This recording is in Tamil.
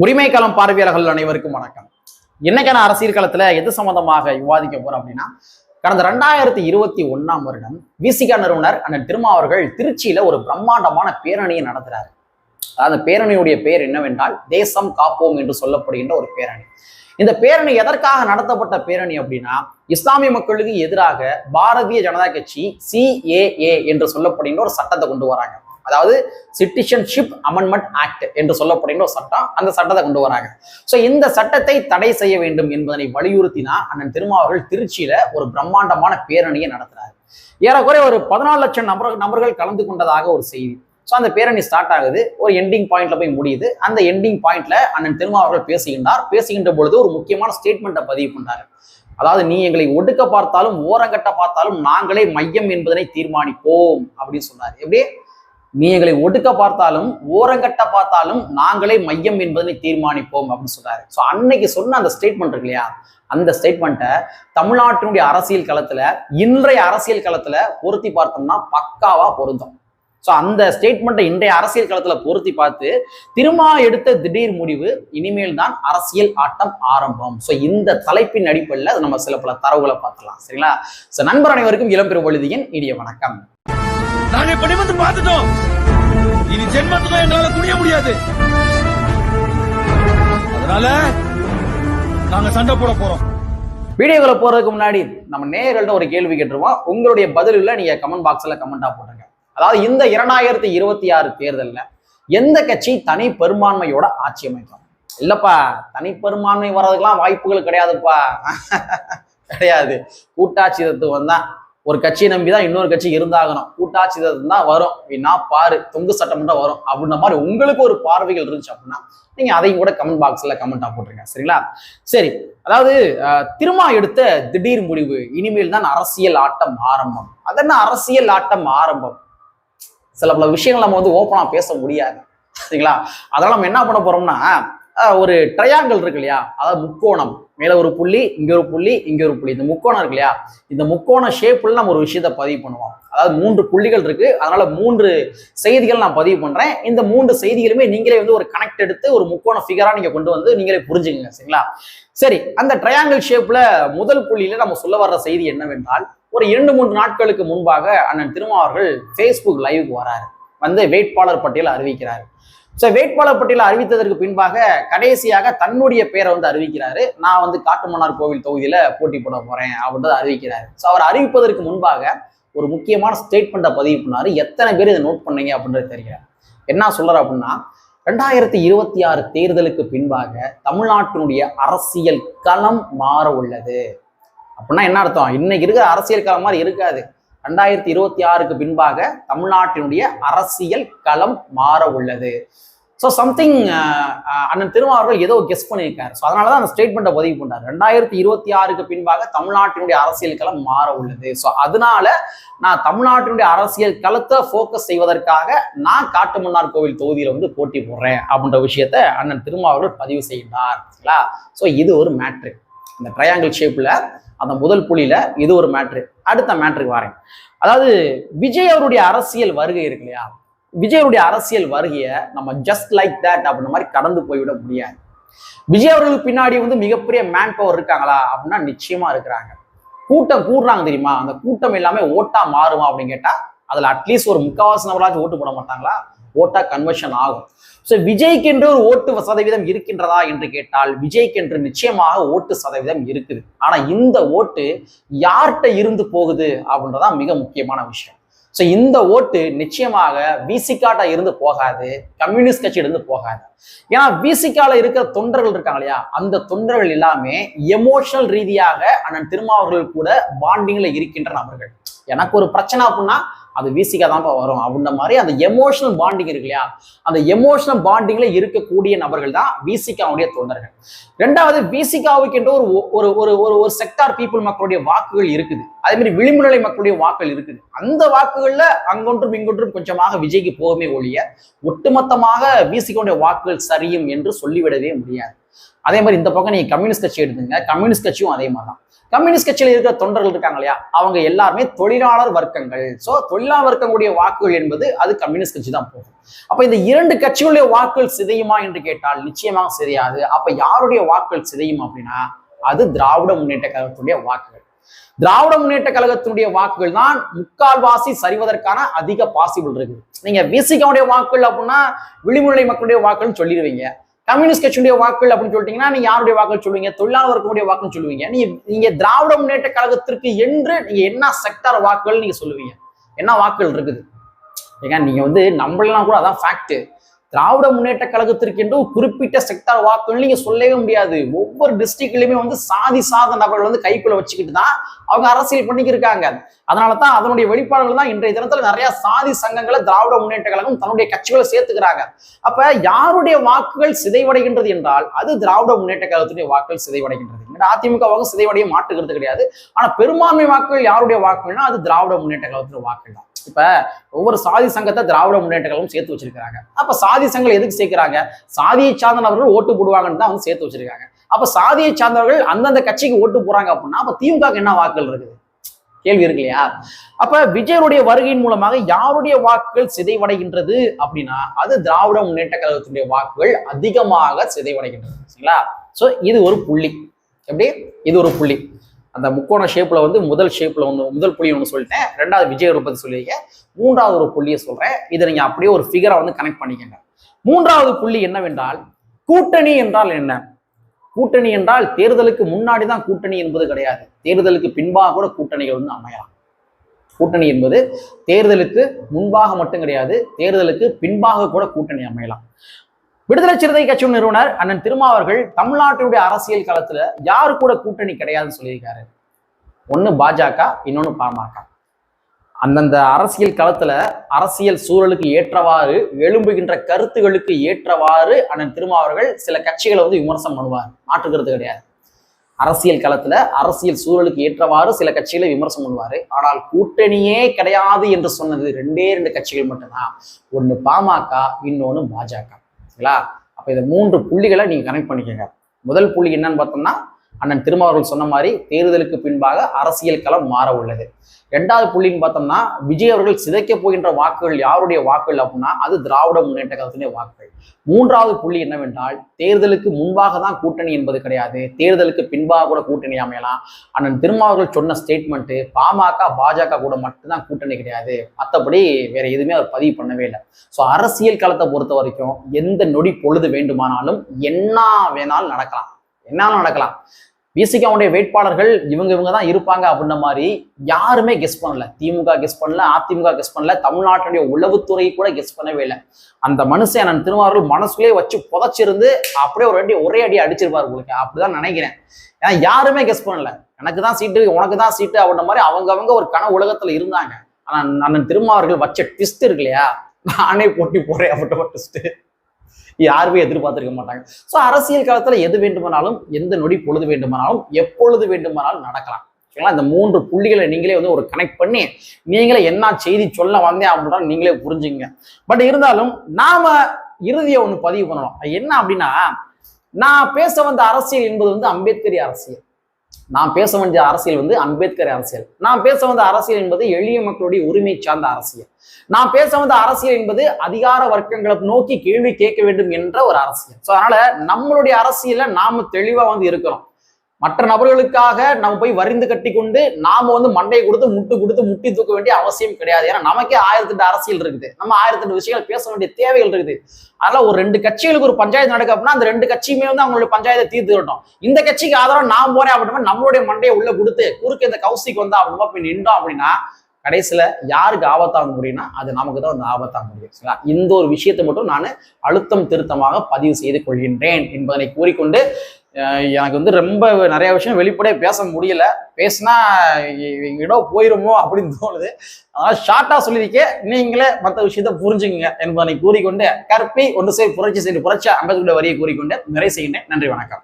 உரிமை களம் பார்வையாளர்கள் அனைவருக்கும் வணக்கம். இன்னைக்கான அரசியல் களத்துல எது சம்பந்தமாக விவாதிக்க போறோம் அப்படின்னா, கடந்த 2021 வருடம் விசிகா நிறுவனர் அண்ணன் திருமாவர்கள் திருச்சியில ஒரு பிரம்மாண்டமான பேரணியை நடத்துறாரு. அந்த பேரணியுடைய பெயர் என்னவென்றால் தேசம் காப்போம் என்று சொல்லப்படுகின்ற ஒரு பேரணி. இந்த பேரணி எதற்காக நடத்தப்பட்ட பேரணி அப்படின்னா, இஸ்லாமிய மக்களுக்கு எதிராக பாரதிய ஜனதா கட்சி CAA என்று சொல்லப்படுகின்ற ஒரு சட்டத்தை கொண்டு வராங்க. அதாவது சிட்டிசன்ஷிப் அமெண்ட்மெண்ட் ஆக்ட் என்று சொல்லப்படுகின்ற ஒரு சட்டம், அந்த சட்டத்தை கொண்டு வராங்க. ஸோ இந்த சட்டத்தை தடை செய்ய வேண்டும் என்பதனை வலியுறுத்தினா அண்ணன் திருமாவர்கள் திருச்சியில ஒரு பிரம்மாண்டமான பேரணியை நடத்துறாரு. ஏறக்குறைய ஒரு 14 லட்சம் நபர்கள் கலந்து கொண்டதாக ஒரு செய்தி. ஸோ அந்த பேரணி ஸ்டார்ட் ஆகுது, ஒரு எண்டிங் பாயிண்ட்ல போய் முடியுது. அந்த எண்டிங் பாயிண்ட்ல அண்ணன் திருமாவர்கள் பேசுகின்ற பொழுது ஒரு முக்கியமான ஸ்டேட்மெண்ட்டை பதிவு பண்றாரு. அதாவது, நீ எங்களை ஒடுக்க பார்த்தாலும் ஓரங்கட்ட பார்த்தாலும் நாங்களே மையம் என்பதனை தீர்மானிப்போம் அப்படின்னு சொன்னாரு. எப்படி? நீ எங்களை ஒடுக்க பார்த்தாலும் ஓரங்கட்ட பார்த்தாலும் நாங்களே மையம் என்பதனை தீர்மானிப்போம் அப்படின்னு சொல்றாரு. ஸோ அன்னைக்கு சொன்ன அந்த ஸ்டேட்மெண்ட் இருக்கு இல்லையா, அந்த ஸ்டேட்மெண்ட்டை தமிழ்நாட்டினுடைய அரசியல் களத்துல, இன்றைய அரசியல் களத்துல பொருத்தி பார்த்தோம்னா பக்காவா பொருந்தும். ஸோ அந்த ஸ்டேட்மெண்ட்டை இன்றைய அரசியல் களத்துல பொருத்தி பார்த்து திருமா எடுத்த திடீர் முடிவு, இனிமேல் தான் அரசியல் ஆட்டம் ஆரம்பம். ஸோ இந்த தலைப்பின் அடிப்படையில் நம்ம சில பல தரவுகளை பார்க்கலாம். சரிங்களா? ஸோ நண்பர் அனைவருக்கும் இளம்பெரு பொழுதியின் இனிய வணக்கம். நாங்க படி வந்து பார்த்துட்டோம், இனி ஜென்மத்துக்கும் எங்களால குனிய முடியாது. அதனால நாங்க சண்டை போட போறோம். வீடியோக்களை போறதுக்கு முன்னாடி நம்ம நேயர்கள்ட்ட ஒரு கேள்வி கேட்டுருவோம். உங்களுடைய பதிலில் நீங்க கமெண்ட் பாக்ஸ்ல கமெண்டா போடுங்க. அதாவது, இந்த 2026 தேர்தல்ல எந்த கட்சி தனி பெரும்பான்மையோட ஆட்சி அமைக்கும்? இல்லப்பா, தனி பெரும்பான்மை வர்றதுக்கெல்லாம் வாய்ப்புகள் கிடையாதுப்பா. கிடையாது. கூட்டாட்சி தத்துவம் தான். ஒரு கட்சியை நம்பிதான் இன்னொரு கட்சி இருந்தாகணும். கூட்டாட்சி தத்துவம் தான் வரும். நான் பாரு தொங்கு சட்டமன்றம் வரும் அப்படின்ற மாதிரி உங்களுக்கு ஒரு பார்வைகள் இருந்துச்சு அப்படின்னா நீங்க அதையும் கூட கமெண்ட் பாக்ஸ்ல கமெண்டா போட்டுருங்க. சரிங்களா? சரி, அதாவது திருமா எடுத்த திடீர் முடிவு, இனிமேல் தான் அரசியல் ஆட்டம் ஆரம்பம். அதென்ன அரசியல் ஆட்டம் ஆரம்பம்? சில பல விஷயங்கள் நம்ம ஓப்பனா பேச முடியாது. சரிங்களா? அதனால நம்ம என்ன பண்ண போறோம்னா, ஒரு ட்ரையாங்கிள் இருக்கு இல்லையா, அதாவது முக்கோணம், மேல ஒரு புள்ளி, இங்க ஒரு புள்ளி, இங்க ஒரு புள்ளி, இந்த முக்கோணம் இருக்கு இல்லையா, இந்த முக்கோண ஷேப்ல நம்ம ஒரு விஷயத்த பதிவு பண்ணுவோம். அதாவது 3 புள்ளிகள் இருக்கு, அதனால 3 செய்திகள் நான் பதிவு பண்றேன். இந்த 3 செய்திகளுமே நீங்களே ஒரு கனெக்ட் எடுத்து ஒரு முக்கோண ஃபிகரா நீங்க கொண்டு வந்து நீங்களே புரிஞ்சுங்க. சரிங்களா? சரி, அந்த ட்ரையாங்கிள் ஷேப்ல முதல் புள்ளியில நம்ம சொல்ல வர்ற செய்தி என்னவென்றால், ஒரு 2-3 நாட்களுக்கு முன்பாக அண்ணன் திருமாவர்கள் Facebook லைவுக்கு வராரு, வேட்பாளர் பட்டியலை அறிவிக்கிறாரு. ஸோ வேட்பாளர் பட்டியலை அறிவித்ததற்கு பின்பாக கடைசியாக தன்னுடைய பேரை அறிவிக்கிறாரு. நான் காட்டுமன்னார் கோவில் தொகுதியில போட்டி போட போறேன் அப்படின்றத அறிவிக்கிறாரு. ஸோ அவர் அறிவிப்பதற்கு முன்பாக ஒரு முக்கியமான ஸ்டேட்மெண்ட்டை பதிவு பண்ணாரு. எத்தனை பேர் இதை நோட் பண்ணீங்க அப்படின்றது தெரியாது. என்ன சொல்றாரு அப்படின்னா, 2026 தேர்தலுக்கு பின்பாக தமிழ்நாட்டினுடைய அரசியல் களம் மாற உள்ளது. அப்படின்னா என்ன அர்த்தம்? இன்னைக்கு இருக்கிற அரசியல் களம் மாதிரி இருக்காது. 2026க்கு பின்பாக தமிழ்நாட்டினுடைய அரசியல் களம் மாற உள்ளது. ஸோ சம்திங் அண்ணன் திருமாவர்கள் ஏதோ கெஸ் பண்ணியிருக்காரு. ஸோ அதனாலதான் அந்த ஸ்டேட்மெண்ட்டை பதிவு பண்றாரு. 2026க்கு பின்பாக தமிழ்நாட்டினுடைய அரசியல் களம் மாற உள்ளது. ஸோ அதனால நான் தமிழ்நாட்டினுடைய அரசியல் களத்தை ஃபோக்கஸ் செய்வதற்காக நான் காட்டுமன்னார் கோவில் தொகுதியில போட்டி போடுறேன் அப்படின்ற விஷயத்த அண்ணன் திருமாவர்கள் பதிவு செய்கிறார். ஸோ இது ஒரு மேட்ரு. இந்த ட்ரையாங்கிள் ஷேப்ல அந்த முதல் புள்ளியில இது ஒரு மேட்ரு. அடுத்த மேட்ருக்கு வரேன். அதாவது, விஜய் அவருடைய அரசியல் வருகை இருக்கு இல்லையா, விஜயருடைய அரசியல் வருகையை நம்ம ஜஸ்ட் லைக் தட் அப்படின்ற மாதிரி கடந்து போய்விட முடியாது. விஜய் அவர்களுக்கு பின்னாடி மிகப்பெரிய மேன் பவர் இருக்காங்களா அப்படின்னா நிச்சயமா இருக்கிறாங்க. கூட்டம் கூடுறாங்க தெரியுமா, அந்த கூட்டம் எல்லாமே ஓட்டா மாறுமா அப்படின்னு கேட்டா அதுல அட்லீஸ்ட் ஒரு 3/4 நபராச்சும் ஓட்டு போட மாட்டாங்களா? ஓட்டா கன்வர்ஷன் ஆகும். ஸோ விஜய்க்கு என்று ஒரு ஓட்டு சதவீதம் இருக்கின்றதா என்று கேட்டால் விஜய்க்கு என்று நிச்சயமாக ஓட்டு சதவீதம் இருக்குது. ஆனா இந்த ஓட்டு யார்கிட்ட இருந்து போகுது அப்படின்றதான் மிக முக்கியமான விஷயம். ஸோ இந்த ஓட்டு நிச்சயமாக விசிகாட்ட இருந்து போகாது, கம்யூனிஸ்ட் கட்சியில இருந்து போகாது. ஏன்னா விசிகால இருக்கிற தொண்டர்கள் இருக்காங்க இல்லையா, அந்த தொண்டர்கள் எல்லாமே எமோஷனல் ரீதியாக அண்ணன் திருமாவர்கள் கூட பாண்டிங்ல இருக்கின்ற நபர்கள். எனக்கு ஒரு பிரச்சனை அப்படின்னா அது விசிகா தான் வரும் அப்படின்ற மாதிரி அந்த எமோஷனல் பாண்டிங் இருக்கு இல்லையா, அந்த எமோஷனல் பாண்டிங்ல இருக்கக்கூடிய நபர்கள் தான் விசிகாவுடைய தொண்டர்கள். ரெண்டாவது, விசிகாவுக்கு என்ற ஒரு செக்டார் பீப்புள் மக்களுடைய வாக்குகள் இருக்குது. அதே மாதிரி விளிம்பு நிலை மக்களுடைய வாக்குகள் இருக்குது. அந்த வாக்குகள்ல அங்கொன்றும் இங்கொன்றும் கொஞ்சமாக விஜய்க்கு போகவே ஒழிய ஒட்டுமொத்தமாக விசிகாவுடைய வாக்குகள் சரியும் என்று சொல்லிவிடவே முடியாது. அதே மாதிரி இந்த பக்கம் நீங்க கம்யூனிஸ்ட் கட்சி எடுத்துங்க, கம்யூனிஸ்ட் கட்சியும் அதே மாதிரி தான். கம்யூனிஸ்ட் கட்சியில் இருக்கிற தொண்டர்கள் இருக்காங்க இல்லையா, அவங்க எல்லாருமே தொழிலாளர் வர்க்கங்கள். சோ தொழிலாளர் வர்க்கங்களுடைய வாக்குகள் என்பது அது கம்யூனிஸ்ட் கட்சி தான் போகும். அப்ப இந்த இரண்டு கட்சிகளுடைய வாக்குகள் சிதையுமா என்று கேட்டால் நிச்சயமாக சிதையாது. அப்ப யாருடைய வாக்குகள் சிதையும் அப்படின்னா அது திராவிட முன்னேற்ற கழகத்துடைய வாக்குகள். திராவிட முன்னேற்ற கழகத்தினுடைய வாக்குகள் தான் முக்கால்வாசி சரிவதற்கான அதிக பாசிபிள் இருக்குது. நீங்க விசிகவுடைய வாக்குகள் அப்படின்னா விளிம்புநிலை மக்களுடைய வாக்குகள் சொல்லிடுவீங்க. கம்யூனிஸ்ட் கட்சியுடைய வாக்குகள் அப்படின்னு சொல்லிட்டீங்கன்னா நீங்க யாருடைய வாக்குகள் சொல்லுவீங்க? தொழிலாளர் வர்க்கங்களுடைய வாக்குன்னு சொல்லுவீங்க. நீங்க திராவிட முன்னேற்ற கழகத்திற்கு என்று நீங்க என்ன செக்டார் வாக்குகள் நீங்க சொல்லுவீங்க? என்ன வாக்குகள் இருக்குது? ஏங்க நீங்க நம்மளாம் கூட அதான் ஃபேக்ட். திராவிட முன்னேற்ற கழகத்திற்கு என்று குறிப்பிட்ட செக்டார் வாக்குகள் நீங்க சொல்லவே முடியாது. ஒவ்வொரு டிஸ்ட்ரிக்ட்லயுமே சாதி சாத நபர்கள் கைக்குள்ள வச்சுக்கிட்டு தான் அவங்க அரசியல் பண்ணிக்கிருக்காங்க. அதனாலதான் அதனுடைய வெளிப்பாடுகள் தான் இன்றைய தினத்துல நிறைய சாதி சங்கங்களை திராவிட முன்னேற்ற கழகம் தன்னுடைய கட்சிகளை சேர்த்துக்கிறாங்க. அப்ப யாருடைய வாக்குகள் சிதைவடைகின்றது என்றால் அது திராவிட முன்னேற்ற கழகத்துடைய வாக்குகள் சிதைவடைகின்றது. அதிமுக வாக்கு சிதைவடைய மாற்றுகிறது கிடையாது. ஆனா பெரும்பான்மை வாக்குகள் யாருடைய வாக்குகள்னா அது திராவிட முன்னேற்ற கழகத்துடைய வாக்குகள் தான். இப்ப ஒவ்வொரு சாதி சங்கத்தை திராவிட முன்னேற்ற கழகம் சேர்த்து வச்சிருக்காங்க. அப்ப சாதி சங்கம் எதுக்கு சேர்க்கிறாங்க? சாதியை சார்ந்தவர்கள் ஓட்டு போடுவாங்கன்னு தான் சேர்த்து வச்சிருக்காங்க. அப்ப சாதியை சார்ந்தவர்கள் அந்தந்த கட்சிக்கு ஓட்டு போறாங்க அப்படின்னா அப்ப திமுக என்ன வாக்குகள் இருக்குது? கேள்வி இருக்கு இல்லையா? அப்ப விஜயனுடைய வருகையின் மூலமாக யாருடைய வாக்குகள் சிதைவடைகின்றது அப்படின்னா அது திராவிட முன்னேற்ற கழகத்துடைய வாக்குகள் அதிகமாக சிதைவடைகின்றது. சரிங்களா? சோ இது ஒரு புள்ளி. எப்படி? இது ஒரு புள்ளி. அந்த முக்கோண ஷேப்ல முதல் புள்ளி ஒன்று சொல்லிட்டேன். ரெண்டாவது விஜய் பத்தி சொல்லியிருக்கேன். மூன்றாவது ஒரு புள்ளியை சொல்றேன். இதை நீங்க அப்படியே ஒரு ஃபிகரா கனெக்ட் பண்ணிக்கங்க. மூன்றாவது புள்ளி என்னவென்றால் கூட்டணி என்றால் என்ன? கூட்டணி என்றால் தேர்தலுக்கு முன்னாடி தான் கூட்டணி என்பது கிடையாது. தேர்தலுக்கு பின்பாக கூட கூட்டணிகள் அமையலாம். கூட்டணி என்பது தேர்தலுக்கு முன்பாக மட்டும் கிடையாது, தேர்தலுக்கு பின்பாக கூட கூட்டணி அமையலாம். விடுதலை சிறுத்தை கட்சியின் நிறுவனர் அண்ணன் திருமாவர்கள் தமிழ்நாட்டினுடைய அரசியல் களத்துல யாரு கூட கூட்டணி கிடையாதுன்னு சொல்லியிருக்காரு. ஒண்ணு பாஜக, இன்னொன்னு பாமக. அந்தந்த அரசியல் களத்துல அரசியல் சூழலுக்கு ஏற்றவாறு எழும்புகின்ற கருத்துகளுக்கு ஏற்றவாறு அண்ணன் திருமாவர்கள் சில கட்சிகளை விமர்சனம் பண்ணுவார். மாற்றுக்கிறது கிடையாது. அரசியல் களத்துல அரசியல் சூழலுக்கு ஏற்றவாறு சில கட்சிகளை விமர்சனம் பண்ணுவாரு. ஆனால் கூட்டணியே கிடையாது என்று சொன்னது ரெண்டு கட்சிகள் மட்டும்தான். ஒண்ணு பாமக, இன்னொன்னு பாஜக. அப்ப இந்த மூன்று புள்ளிகளை நீங்க கனெக்ட் பண்ணிக்கங்க. முதல் புள்ளி என்னன்னு பார்த்தோம்னா அண்ணன் திருமாவர்கள் சொன்ன மாதிரி தேர்தலுக்கு பின்பாக அரசியல் களம் மாற உள்ளது. இரண்டாவது புள்ளின்னு பார்த்தோம்னா விஜய் அவர்கள் சிதைக்க போகின்ற வாக்குகள் யாருடைய வாக்குகள் அப்படின்னா அது திராவிட முன்னேற்ற கழகத்தினுடைய வாக்குகள். மூன்றாவது புள்ளி என்னவென்றால் தேர்தலுக்கு முன்பாக தான் கூட்டணி என்பது கிடையாது, தேர்தலுக்கு பின்பாக கூட கூட்டணி அமையலாம். அண்ணன் திருமாவர்கள் சொன்ன ஸ்டேட்மெண்ட் பாமக பாஜக கூட மட்டும்தான் கூட்டணி கிடையாது, மற்றபடி வேற எதுவுமே அவர் பதிவு பண்ணவே இல்லை. ஸோ அரசியல் களத்தை பொறுத்த வரைக்கும் எந்த நொடி பொழுது வேண்டுமானாலும் என்ன வேணாலும் நடக்கலாம். விசிகாவுடைய வேட்பாளர்கள் இவங்க தான் இருப்பாங்க அப்படின்ற மாதிரி யாருமே கெஸ் பண்ணல. திமுக கெஸ் பண்ணல, அதிமுக கெஸ் பண்ணல, தமிழ்நாட்டுடைய உளவுத்துறை கூட கெஸ் பண்ணவே இல்லை. அந்த மனுஷன் நான் திருமாவர்கள் மனசுக்குள்ளே வச்சு புதைச்சிருந்து அப்படியே ஒரே அடி அடிச்சிருப்பாரு உங்களுக்கு, அப்படிதான் நினைக்கிறேன். ஏன்னா யாருமே கெஸ் பண்ணல. எனக்கு தான் சீட்டு, உனக்கு தான் சீட்டு அப்படின்ற மாதிரி அவங்க ஒரு கன உலகத்துல இருந்தாங்க. ஆனா அண்ணன் திருமாவர்கள் வச்ச ட்விஸ்ட் இருக்கு இல்லையா, நானே போட்டி போறேன் அப்படின்ற ட்விஸ்ட் யாருமே எதிர்பார்த்திருக்க மாட்டாங்க. ஸோ அரசியல் காலத்துல எது வேண்டுமானாலும் எந்த நொடி பொழுது வேண்டுமானாலும் எப்பொழுது வேண்டுமானாலும் நடக்கலாம். சரிங்களா? இந்த மூன்று புள்ளிகளை நீங்களே ஒரு கனெக்ட் பண்ணி நீங்களே என்ன செய்தி சொல்ல வந்தேன் அப்படின்னா நீங்களே புரிஞ்சுங்க. பட் இருந்தாலும் நாம இறுதியை ஒண்ணு பதிவு பண்ணணும். என்ன அப்படின்னா நான் பேச வந்த அரசியல் என்பது அம்பேத்கரி அரசியல். நான் பேச வேண்டிய அரசியல் அம்பேத்கர் அரசியல். நான் பேச வந்த அரசியல் என்பது எளிய மக்களுடைய உரிமை சார்ந்த அரசியல். நான் பேச வந்த அரசியல் என்பது அதிகார வர்க்கங்களை நோக்கி கேள்வி கேட்க வேண்டும் என்ற ஒரு அரசியல். ஸோ அதனால நம்மளுடைய அரசியல நாம தெளிவா இருக்கிறோம். மற்ற நபர்களுக்காக நம்ம போய் வரிந்து கட்டி கொண்டு நாம மண்டையை கொடுத்து முட்டி தூக்க வேண்டிய அவசியம் கிடையாது. ஏன்னா நமக்கே 1008 அரசியல் இருக்குது, நம்ம 1008 விஷயங்கள் பேச வேண்டிய தேவைகள் இருக்குது. அதனால ஒரு 2 கட்சிகளுக்கு ஒரு பஞ்சாயத்து நடக்க அப்படின்னா அந்த 2 கட்சியுமே அவங்களுடைய பஞ்சாயத்தை தீர்த்து விட்டோம். இந்த கட்சிக்கு ஆதரவு நான் போறேன் அப்படின்னா நம்மளுடைய மண்டையை உள்ள கொடுத்து குறுக்கு இந்த கௌசிக்கு வந்தா அப்படின்னா போய் நின்றோம் அப்படின்னா கடைசியில யாருக்கு ஆபத்தாக முடியும்னா அது நமக்கு தான் ஆபத்தாக முடியும். இந்த ஒரு விஷயத்தை மட்டும் நான் அழுத்தம் திருத்தமாக பதிவு செய்து கொள்கின்றேன் என்பதனை கூறிக்கொண்டு எனக்கு ரொம்ப நிறைய விஷயம் வெளிப்படையாக பேச முடியல. பேசினா இடம் போயிருமோ அப்படின்னு தோணுது. அதனால ஷார்ட்டா சொல்லியிருக்கேன், நீங்களே மற்ற விஷயத்த புரிஞ்சுங்க என்பதனை கூறிக்கொண்டு கற்பி ஒன்று புரட்சி அம்பேத்கருடைய வரியை கூறிக்கொண்டு நிறைவு செய்கின்றேன். நன்றி, வணக்கம்.